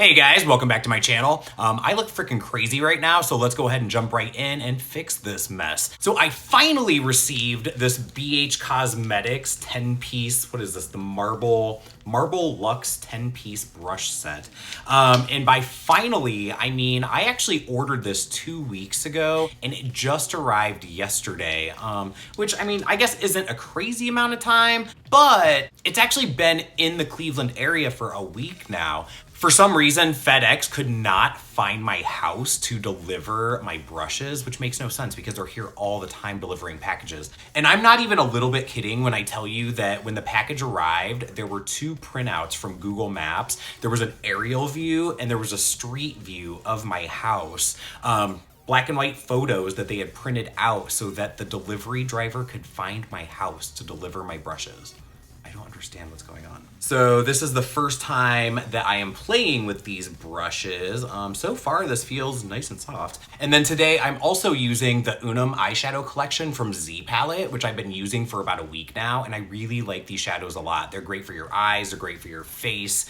Hey guys, welcome back to my channel. I look freaking crazy right now, so let's go ahead and jump right in and fix this mess. So I finally received this BH Cosmetics 10-piece, what is this, the Marble Luxe 10-piece brush set. And by finally, I mean, I actually ordered this 2 weeks ago and it just arrived yesterday, which I mean, I guess isn't a crazy amount of time, but it's actually been in the Cleveland area for a week now. For some reason, FedEx could not find my house to deliver my brushes, which makes no sense because they're here all the time delivering packages. And I'm not even a little bit kidding when I tell you that when the package arrived, there were two printouts from Google Maps. There was an aerial view and there was a street view of my house. Black and white photos that they had printed out so that the delivery driver could find my house to deliver my brushes. I don't understand what's going on. So this is the first time that I am playing with these brushes. So far this feels nice and soft. And then today I'm also using the Unum eyeshadow collection from Z Palette, which I've been using for about a week now. And I really like these shadows a lot. They're great for your eyes, they're great for your face.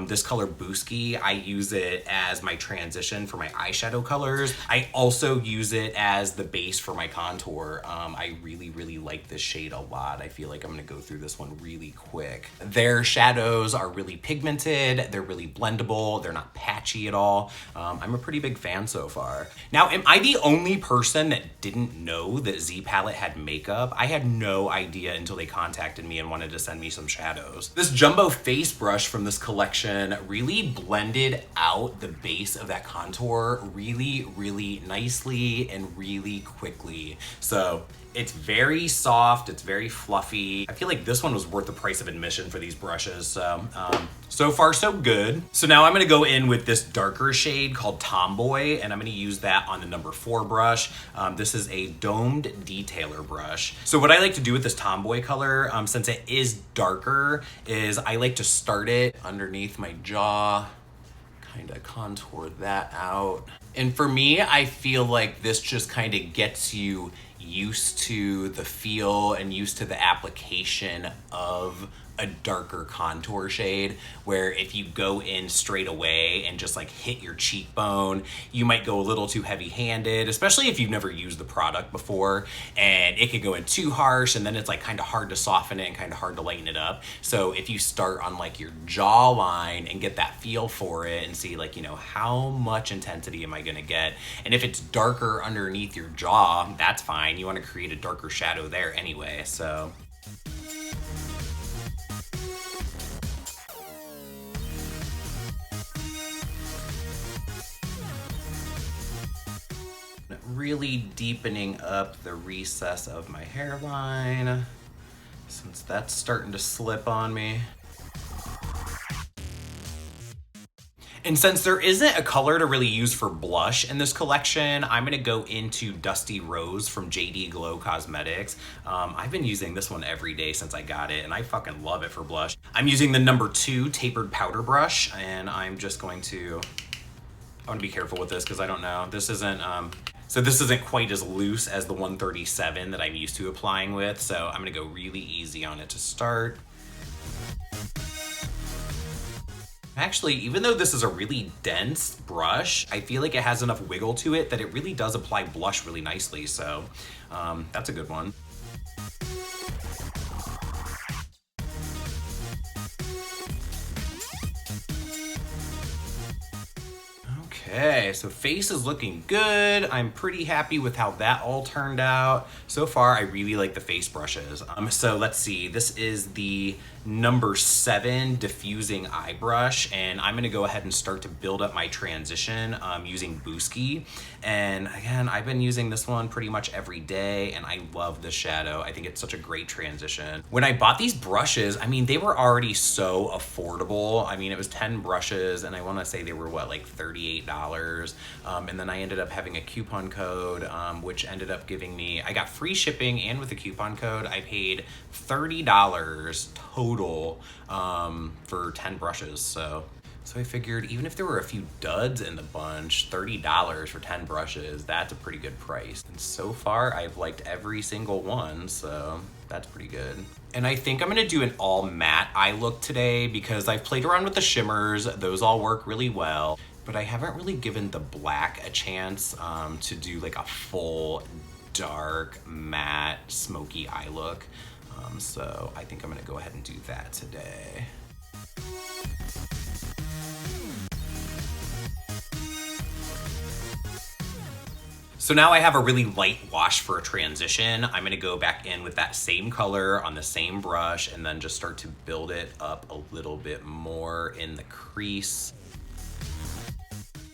This color Booski, I use it as my transition for my eyeshadow colors. I also use it as the base for my contour. I really like this shade a lot. I feel like I'm gonna go through this one really quick. Their shadows are really pigmented, they're really blendable, they're not patchy at all. I'm a pretty big fan so far. Now, am I the only person that didn't know that Z Palette had makeup? I had no idea until they contacted me and wanted to send me some shadows. This jumbo face brush from this collection really blended out the base of that contour really nicely and really quickly. So it's very soft, it's very fluffy. I feel like this one was worth the price of admission for these brushes, so far so good. So now I'm gonna go in with this darker shade called Tomboy, and I'm gonna use that on the number 4 brush. This is a domed detailer brush. So what I like to do with this Tomboy color, since it is darker, is I like to start it underneath my jaw, kind of contour that out. And for me, I feel like this just kind of gets you used to the feel and used to the application of a darker contour shade, where if you go in straight away and just like hit your cheekbone, you might go a little too heavy-handed, especially if you've never used the product before, and it could go in too harsh and then it's like kind of hard to soften it and kind of hard to lighten it up. So if you start on like your jawline and get that feel for it and see like, you know, how much intensity am I gonna get? And if it's darker underneath your jaw, that's fine. You want to create a darker shadow there anyway, so. Really deepening up the recess of my hairline, since that's starting to slip on me. And since there isn't a color to really use for blush in this collection, I'm gonna go into Dusty Rose from JD Glow Cosmetics. I've been using this one every day since I got it, and I fucking love it for blush. I'm using the number 2 tapered powder brush, and I'm just going to, I wanna be careful with this because I don't know. This isn't, so this isn't quite as loose as the 137 that I'm used to applying with, so I'm gonna go really easy on it to start. Actually, even though this is a really dense brush, I feel like it has enough wiggle to it that it really does apply blush really nicely, so that's a good one. Okay, so face is looking good. I'm pretty happy with how that all turned out. So far, I really like the face brushes. So let's see, this is the number 7 diffusing eye brush, and I'm gonna go ahead and start to build up my transition using Booski. And again, I've been using this one pretty much every day, and I love this shadow. I think it's such a great transition. When I bought these brushes, I mean, they were already so affordable. I mean, it was 10 brushes, and I wanna say they were, what, like $38? And then I ended up having a coupon code, which ended up giving me, I got free shipping, and with the coupon code, I paid $30 total for 10 brushes. So I figured even if there were a few duds in the bunch, $30 for 10 brushes, that's a pretty good price. And so far, I've liked every single one, so That's pretty good. And I think I'm gonna do an all matte eye look today because I've played around with the shimmers. Those all work really well, but I haven't really given the black a chance to do like a full dark matte smoky eye look. So I think I'm gonna go ahead and do that today. So now I have a really light wash for a transition. I'm gonna go back in with that same color on the same brush and then just start to build it up a little bit more in the crease.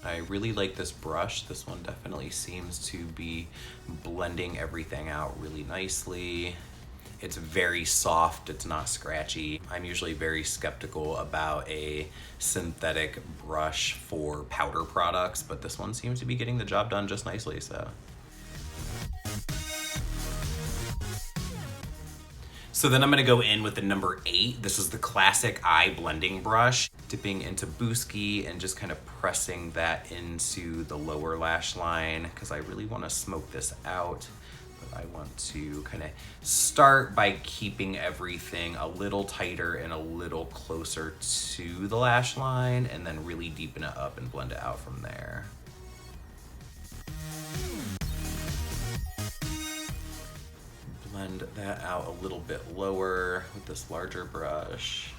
I really like this brush. This one definitely seems to be blending everything out really nicely. It's very soft, it's not scratchy. I'm usually very skeptical about a synthetic brush for powder products, but this one seems to be getting the job done just nicely, so. So then I'm gonna go in with the number 8. This is the classic eye blending brush, dipping into Booski and just kind of pressing that into the lower lash line because I really wanna smoke this out. I want to kind of start by keeping everything a little tighter and a little closer to the lash line and then really deepen it up and blend it out from there. Blend that out a little bit lower with this larger brush.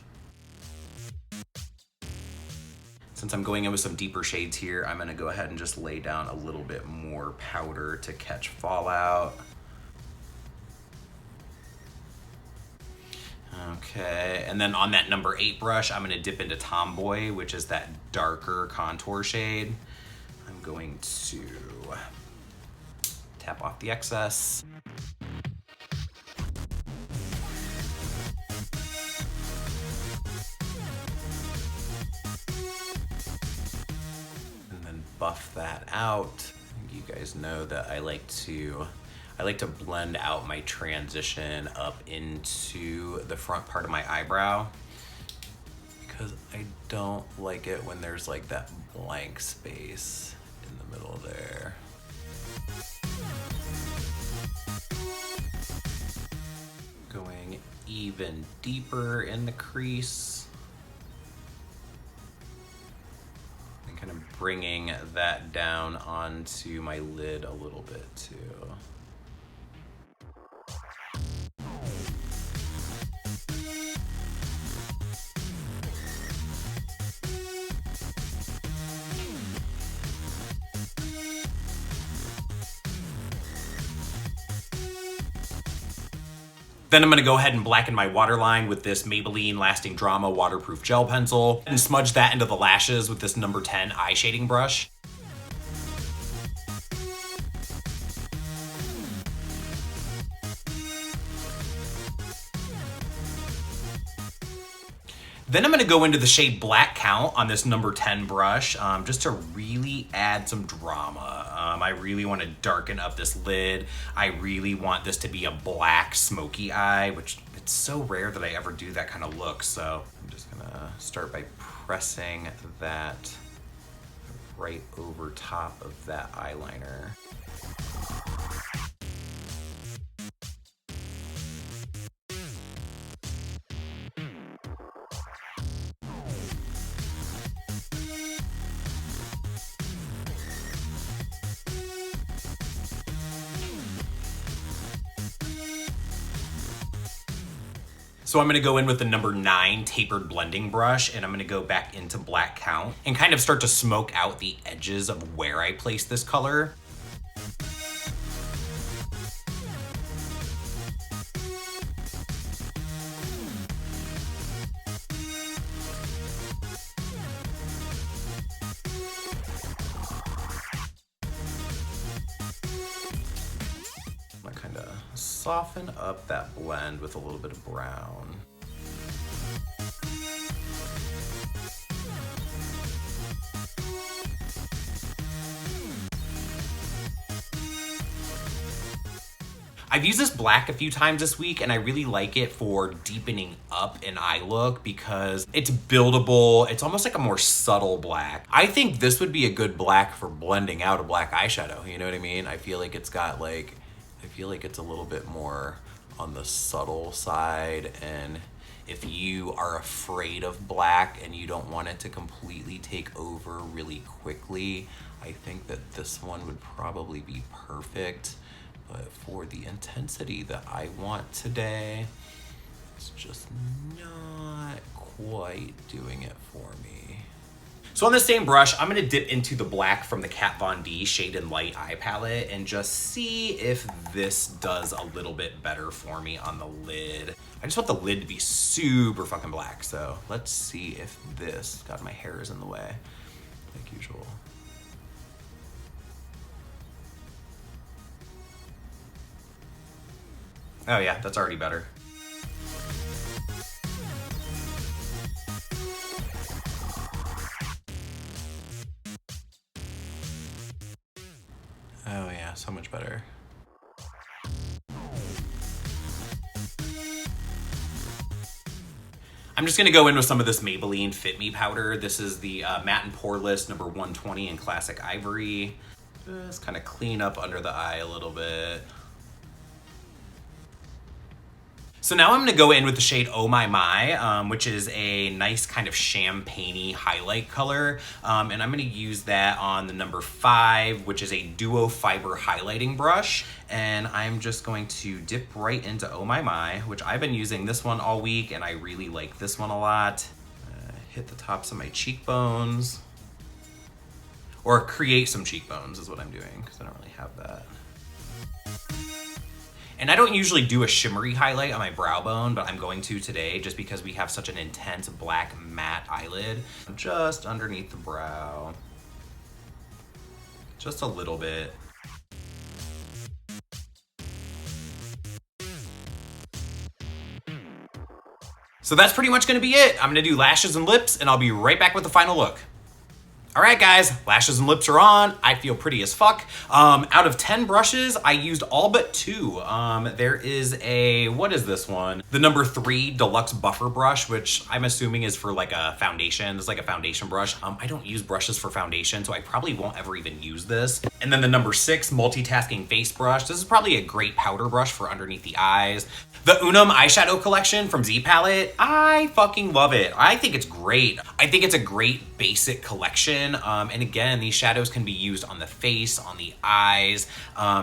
Since I'm going in with some deeper shades here, I'm gonna go ahead and just lay down a little bit more powder to catch fallout. Okay, and then on that number 8 brush, I'm gonna dip into Tomboy, which is that darker contour shade. I'm going to tap off the excess. And then buff that out. You guys know that I like to blend out my transition up into the front part of my eyebrow because I don't like it when there's like that blank space in the middle there. Going even deeper in the crease and kind of bringing that down onto my lid a little bit too. Then I'm gonna go ahead and blacken my waterline with this Maybelline Lasting Drama waterproof gel pencil and smudge that into the lashes with this number 10 eye shading brush. Then I'm gonna go into the shade Black Count on this number 10 brush just to really add some drama. I really wanna darken up this lid. I really want this to be a black smoky eye, which it's so rare that I ever do that kind of look. So I'm just gonna start by pressing that right over top of that eyeliner. So I'm gonna go in with the number 9 tapered blending brush and I'm gonna go back into Black Count and kind of start to smoke out the edges of where I place this color. Soften up that blend with a little bit of brown. I've used this black a few times this week and I really like it for deepening up an eye look because it's buildable. It's almost like a more subtle black. I think this would be a good black for blending out a black eyeshadow. You know what I mean? I feel like it's got like, I feel like it's a little bit more on the subtle side. And if you are afraid of black and you don't want it to completely take over really quickly, I think that this one would probably be perfect. But for the intensity that I want today, it's just not quite doing it for me. So on the same brush, I'm gonna dip into the black from the Kat Von D Shade and Light eye palette and just see if this does a little bit better for me on the lid. I just want the lid to be super fucking black, so let's see if this, God, my hair is in the way, like usual. Oh yeah, that's already better. Oh yeah, so much better. I'm just gonna go in with some of this Maybelline Fit Me powder. This is the Matte and Poreless number 120 in Classic Ivory. Just kind of clean up under the eye a little bit. So now I'm gonna go in with the shade Oh My, which is a nice kind of champagne-y highlight color. And I'm gonna use that on the number 5, which is a duo fiber highlighting brush. And I'm just going to dip right into Oh My, which I've been using this one all week and I really like this one a lot. Hit the tops of my cheekbones. Or create some cheekbones is what I'm doing, because I don't really have that. And I don't usually do a shimmery highlight on my brow bone, but I'm going to today just because we have such an intense black matte eyelid. Just underneath the brow. Just a little bit. So that's pretty much gonna be it. I'm gonna do lashes and lips and I'll be right back with the final look. All right, guys, lashes and lips are on. I feel pretty as fuck. Out of 10 brushes, I used all but 2. There is a, what is this one? The number 3 Deluxe Buffer Brush, which I'm assuming is for like a foundation. It's like a foundation brush. I don't use brushes for foundation, so I probably won't ever even use this. And then the number 6 Multitasking Face Brush. This is probably a great powder brush for underneath the eyes. The Unum eyeshadow collection from Z Palette, I fucking love it. I think it's great. I think it's a great basic collection. And again, these shadows can be used on the face, on the eyes.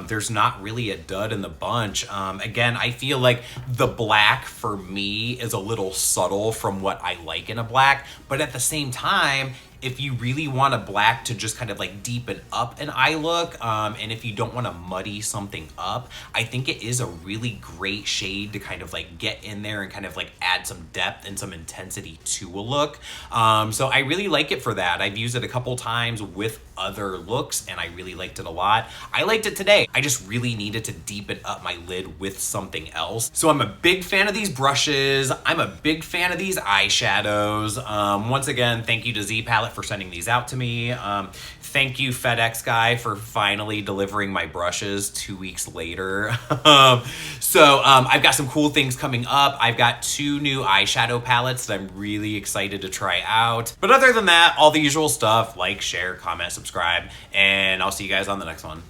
There's not really a dud in the bunch. Again, I feel like the black for me is a little subtle from what I like in a black, but at the same time, if you really want a black to just kind of like deepen up an eye look, and if you don't want to muddy something up, I think it is a really great shade to kind of like get in there and kind of like add some depth and some intensity to a look. So I really like it for that. I've used it a couple times with other looks and I really liked it a lot. I liked it today. I just really needed to deepen up my lid with something else. So I'm a big fan of these brushes. I'm a big fan of these eyeshadows. Once again, thank you to Z Palette for sending these out to me. Thank you, FedEx guy, for finally delivering my brushes 2 weeks later. So I've got some cool things coming up. I've got 2 new eyeshadow palettes that I'm really excited to try out. But other than that, all the usual stuff, like, share, comment, subscribe, and I'll see you guys on the next one.